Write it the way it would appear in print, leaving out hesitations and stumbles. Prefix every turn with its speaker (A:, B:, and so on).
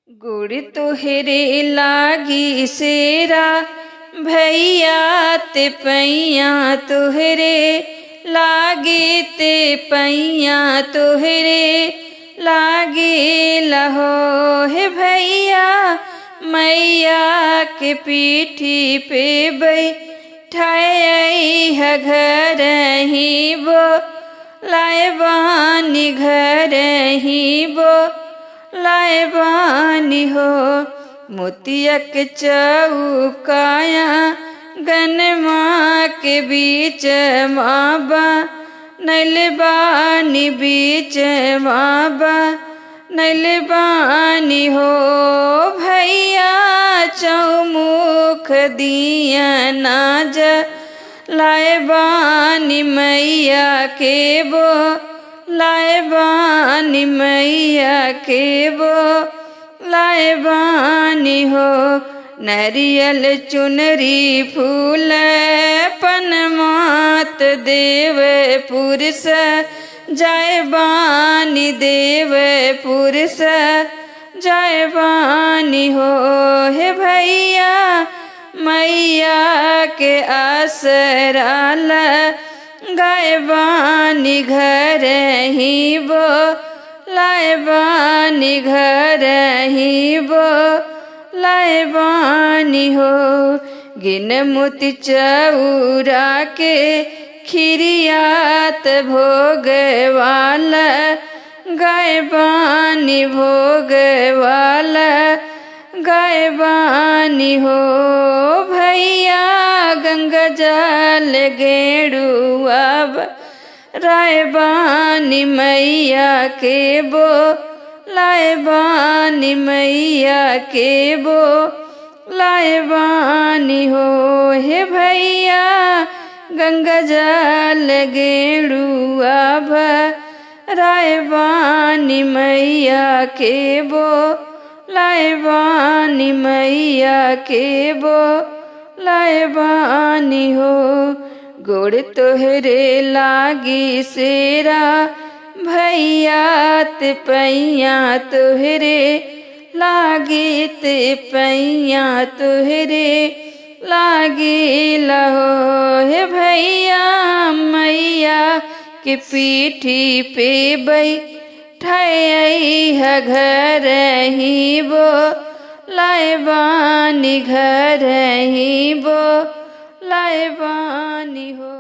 A: गुड़ तोहरे लागी सेरा भैया ते पैया तोहरे लागे ते पैया तोहरे लागे लहो हे भैया मैया के पीठी पे बैठाई है घर ही बो लाए बानी घर ही बो लाए बानी हो मोतियक चौकाया गनमा के बीच माबा नैल बानी बीच माबा नैल बानी हो भैया चौमुख दिया नाज लाए बानी मैया के बो लाए बानी मैया के बो लाए बानी हो नारियल चुनरी फूल पनमात देव पुरुष जाए बानी देव पुरुष जाए बानी हो हे भैया मैया के आसराल गाए बानी घर ही बो लाए बानी घर ही बो लाए बानी हो गिन मोती चौरा के खिरियात भोग वाला गाए बानी भोग वाला गाए बानी हो भैया गंगा जल गेड़ुआ राय बानी मैया के बो लाए बानी मैया के बो लाए बानी हो हे भैया गंगा जल गेड़ुआ राय बानी मैया के बो लाए बानी मैया के बो लाए बानी हो गोड़ तोहरे लागी सेरा भैया ते पैया तोहरे लागी ते पैया तोहरे लागी लहो हे भैया मैया के पीठी पे बैठाई है घर ही बो लाए बानी घर ही बो लाए बानी हो।